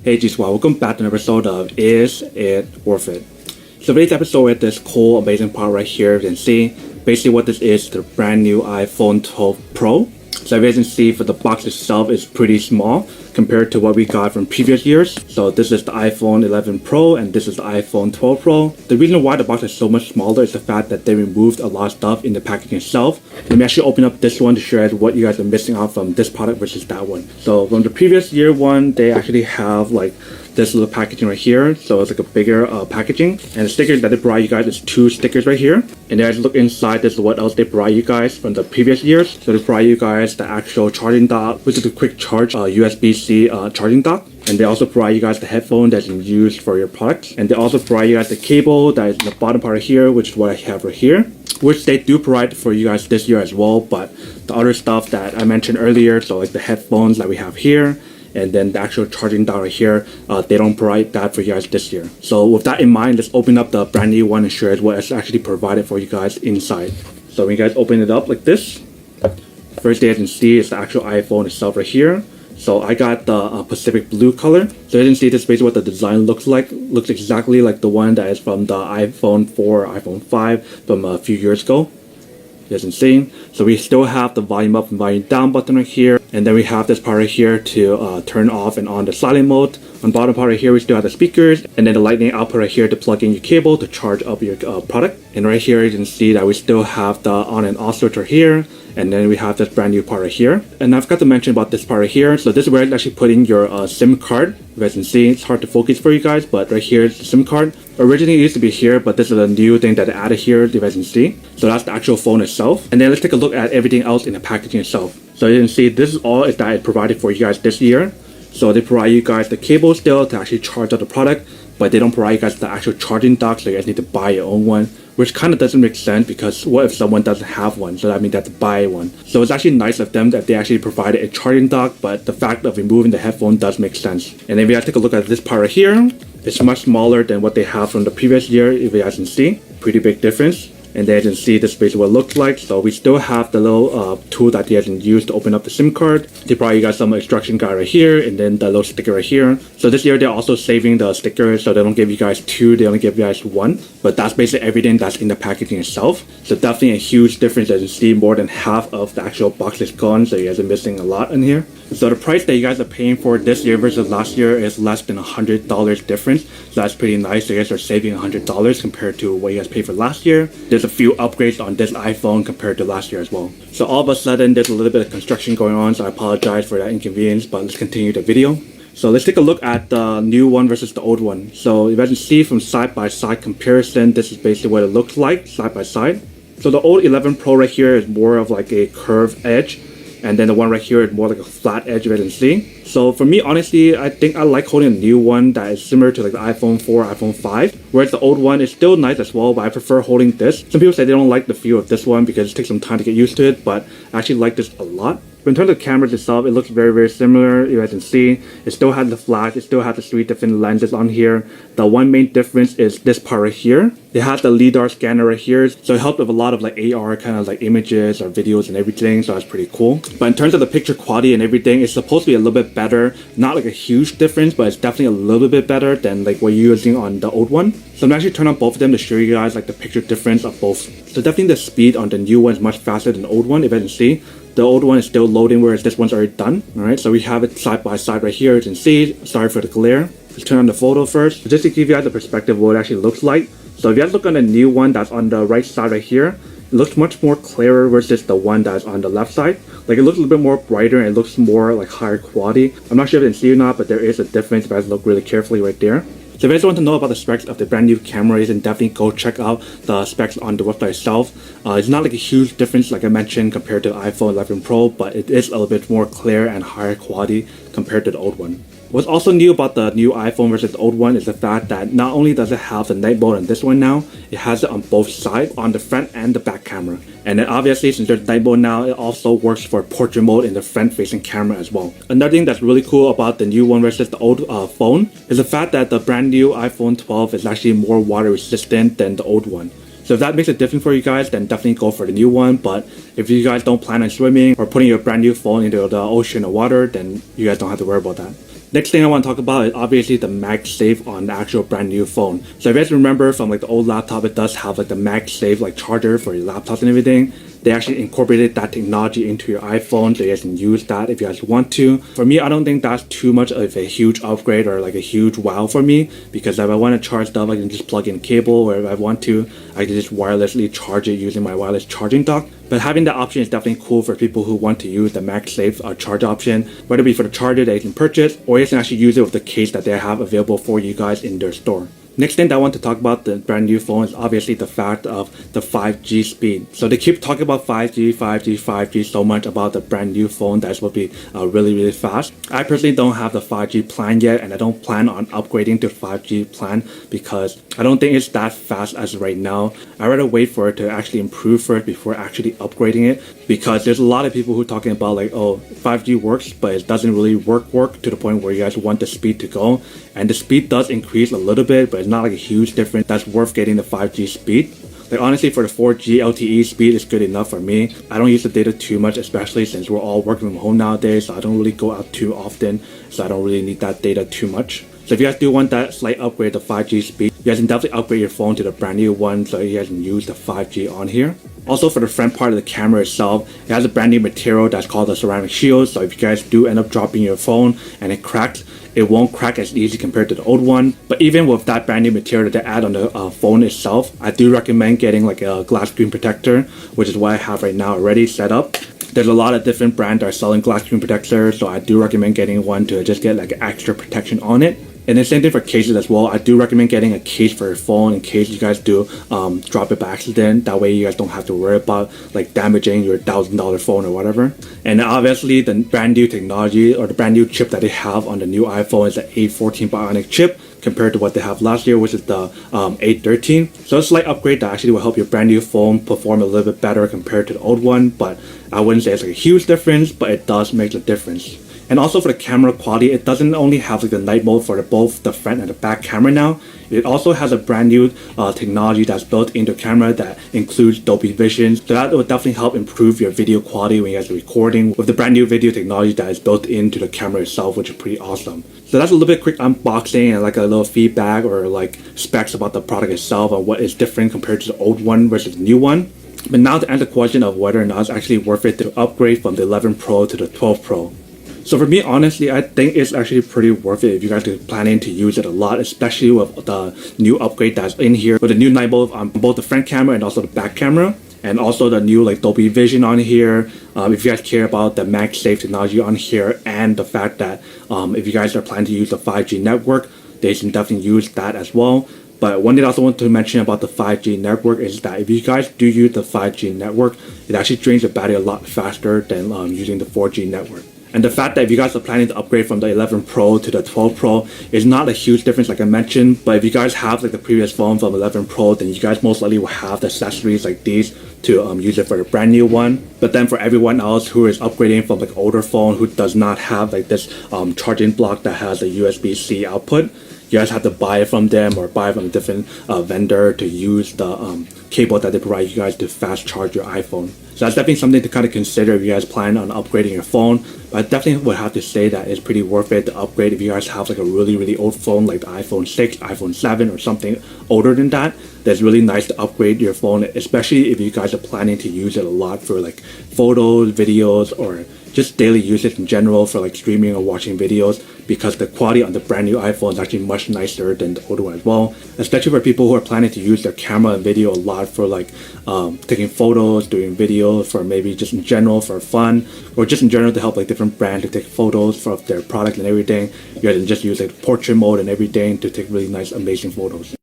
Hey G Squad, welcome back to an episode of Is It Worth It? So today's episode is this cool, amazing part right here. You can see basically what this is, the brand new iPhone 12 Pro. So as you can see, for the box itself is pretty small compared to what we got from previous years. So this is the iPhone 11 Pro and this is the iPhone 12 Pro. The reason why the box is so much smaller is the fact that they removed a lot of stuff in the packaging itself. Let me actually open up this one to show you what you guys are missing out from this product versus that one. So from the previous year one, they actually have like this little packaging right here, so it's like a bigger packaging, and the stickers that they brought you guys is two stickers right here. And then as you look inside, this is what else they brought you guys from the previous years. So they brought you guys the actual charging dock, which is a quick charge USB-C charging dock, and they also brought you guys the headphone that you can use for your products, and they also brought you guys the cable that is in the bottom part here, which is what I have right here, which they do provide for you guys this year as well. But the other stuff that I mentioned earlier, so like the headphones that we have here, and then the actual charging dock right here, they don't provide that for you guys this year. So with that in mind, let's open up the brand new one and show you what is actually provided for you guys inside. So when you guys open it up like this, first thing you can see is the actual iPhone itself right here. So I got the Pacific blue color. So you can see this is basically what the design looks like. Looks exactly like the one that is from the iPhone 4, iPhone 5 from a few years ago. As you can see, so we still have the volume up and volume down button right here, and then we have this part right here to turn off and on the silent mode. On the bottom part right here, we still have the speakers, and then the lightning output right here to plug in your cable to charge up your product. And right here you can see that we still have the on and off switch right here, and then we have this brand new part right here. And I forgot to mention about this part right here. So this is where you actually put in your SIM card. You guys can see it's hard to focus for you guys, but right here is the SIM card. Originally it used to be here, but this is a new thing that they added here, you guys can see. So that's the actual phone itself. And then let's take a look at everything else in the packaging itself. So you can see this is all that is provided for you guys this year. So they provide you guys the cable still to actually charge up the product, but they don't provide you guys the actual charging dock, so you guys need to buy your own one, which kind of doesn't make sense because what if someone doesn't have one? So that means they have to buy one. So it's actually nice of them that they actually provided a charging dock, but the fact of removing the headphone does make sense. And then if you guys take a look at this part right here, it's much smaller than what they have from the previous year, if you guys can see. Pretty big difference. And then you can see this is basically what it looks like. So we still have the little tool that you guys can use to open up the SIM card. They probably got some instruction guide right here, and then the little sticker right here. So this year they're also saving the stickers, so they don't give you guys two, they only give you guys one. But that's basically everything that's in the packaging itself. So definitely a huge difference. As you see, more than half of the actual box is gone, so you guys are missing a lot in here. So the price that you guys are paying for this year versus last year is less than $100 difference. So that's pretty nice. So you guys are saving $100 compared to what you guys paid for last year. There's a few upgrades on this iPhone compared to last year as well. So all of a sudden there's a little bit of construction going on, so I apologize for that inconvenience, but let's continue the video. So let's take a look at the new one versus the old one. So you guys can see from side by side comparison, this is basically what it looks like side by side. So the old 11 Pro right here is more of like a curved edge, and then the one right here is more like a flat edge, you guys can see. So for me, honestly, I think I like holding a new one that is similar to like the iPhone 4, iPhone 5, whereas the old one is still nice as well, but I prefer holding this. Some people say they don't like the feel of this one because it takes some time to get used to it, but I actually like this a lot. But in terms of cameras itself, it looks very, very similar. You guys can see it still has the flash, it still has the 3 different lenses on here. The one main difference is this part right here. It has the LiDAR scanner right here, so it helps with a lot of like AR kind of like images or videos and everything, so that's pretty cool. But in terms of the picture quality and everything, it's supposed to be a little bit better. Not like a huge difference, but it's definitely a little bit better than like what you're using on the old one. So I'm actually turn on both of them to show you guys like the picture difference of both. So definitely the speed on the new one is much faster than the old one, if you can see. The old one is still loading, whereas this one's already done. Alright, so we have it side by side right here. You can see, sorry for the glare. Let's turn on the photo first, just to give you guys a perspective of what it actually looks like. So if you guys look on the new one that's on the right side right here, it looks much more clearer versus the one that's on the left side. Like it looks a little bit more brighter and it looks more like higher quality. I'm not sure if you can see or not, but there is a difference if you guys look really carefully right there. So if you guys want to know about the specs of the brand new camera, then definitely go check out the specs on the website itself. It's not like a huge difference like I mentioned compared to the iPhone 11 Pro, but it is a little bit more clear and higher quality compared to the old one. What's also new about the new iPhone versus the old one is the fact that not only does it have the night mode on this one now, it has it on both sides, on the front and the back camera. And then obviously since there's night mode now, it also works for portrait mode in the front facing camera as well. Another thing that's really cool about the new one versus the old phone is the fact that the brand new iPhone 12 is actually more water resistant than the old one. So if that makes it different for you guys, then definitely go for the new one. But if you guys don't plan on swimming or putting your brand new phone into the ocean or water, then you guys don't have to worry about that. Next thing I want to talk about is obviously the MagSafe on the actual brand new phone. So if you guys remember from like the old laptop, it does have like the MagSafe like charger for your laptops and everything. They actually incorporated that technology into your iPhone, so you guys can use that if you guys want to. For me, I don't think that's too much of a huge upgrade or like a huge wow for me, because if I want to charge stuff, I can just plug in a cable, or if I want to, I can just wirelessly charge it using my wireless charging dock. But having that option is definitely cool for people who want to use the MagSafe charge option, whether it be for the charger that you can purchase, or you can actually use it with the case that they have available for you guys in their store. Next thing that I want to talk about the brand new phone is obviously the fact of the 5G speed. So they keep talking about 5G so much about the brand new phone that's supposed to be really fast. I personally don't have the 5G plan yet, and I don't plan on upgrading to 5G plan because I don't think it's that fast as right now. I'd rather wait for it to actually improve first before actually upgrading it, because there's a lot of people who are talking about like, oh, 5G works, but it doesn't really work to the point where you guys want the speed to go. And the speed does increase a little bit, but it's not like a huge difference that's worth getting the 5G speed. Like honestly, for the 4G LTE speed is good enough for me. I don't use the data too much, especially since we're all working from home nowadays, so I don't really go out too often, so I don't really need that data too much. So if you guys do want that slight upgrade to 5G speed, you guys can definitely upgrade your phone to the brand new one so you guys can use the 5G on here. Also, for the front part of the camera itself, it has a brand new material that's called the ceramic shield, so if you guys do end up dropping your phone and it cracks, it won't crack as easy compared to the old one. But even with that brand new material that they add on the phone itself, I do recommend getting like a glass screen protector, which is what I have right now already set up. There's a lot of different brands that are selling glass screen protectors, so I do recommend getting one to just get like extra protection on it. And the same thing for cases as well. I do recommend getting a case for your phone in case you guys do drop it by accident. That way you guys don't have to worry about like damaging your $1,000 phone or whatever. And obviously the brand new technology or the brand new chip that they have on the new iPhone is the A14 Bionic chip compared to what they have last year, which is the A13. So it's a slight upgrade that actually will help your brand new phone perform a little bit better compared to the old one. But I wouldn't say it's like a huge difference, but it does make a difference. And also for the camera quality, it doesn't only have like the night mode for both the front and the back camera now. It also has a brand new technology that's built into the camera that includes Dolby Vision. So that will definitely help improve your video quality when you guys are recording with the brand new video technology that is built into the camera itself, which is pretty awesome. So that's a little bit quick unboxing and like a little feedback or like specs about the product itself and what is different compared to the old one versus the new one. But now to answer the question of whether or not it's actually worth it to upgrade from the 11 Pro to the 12 Pro. So for me, honestly, I think it's actually pretty worth it if you guys are planning to use it a lot, especially with the new upgrade that's in here with the new night mode on both the front camera and also the back camera, and also the new like Dolby Vision on here. If you guys care about the MagSafe technology on here, and the fact that if you guys are planning to use the 5G network, they can definitely use that as well. But one thing I also want to mention about the 5G network is that if you guys do use the 5G network, it actually drains the battery a lot faster than using the 4G network. And the fact that if you guys are planning to upgrade from the 11 Pro to the 12 Pro is not a huge difference like I mentioned, but if you guys have like the previous phone from 11 Pro, then you guys most likely will have the accessories like these to use it for the brand new one. But then for everyone else who is upgrading from like older phone who does not have like this charging block that has a USB-C output, you guys have to buy it from them or buy it from a different vendor to use the cable that they provide you guys to fast charge your iPhone. So that's definitely something to kind of consider if you guys plan on upgrading your phone. But I definitely would have to say that it's pretty worth it to upgrade if you guys have like a really old phone like the iPhone 6, iPhone 7 or something older than that. That's really nice to upgrade your phone, especially if you guys are planning to use it a lot for like photos, videos, or just daily usage in general for like streaming or watching videos, because the quality on the brand new iPhone is actually much nicer than the older one as well, especially for people who are planning to use their camera and video a lot for like taking photos, doing videos, for maybe just in general for fun, or just in general to help like different brands to take photos for their product and everything. You guys can just use like portrait mode and everything to take really nice amazing photos.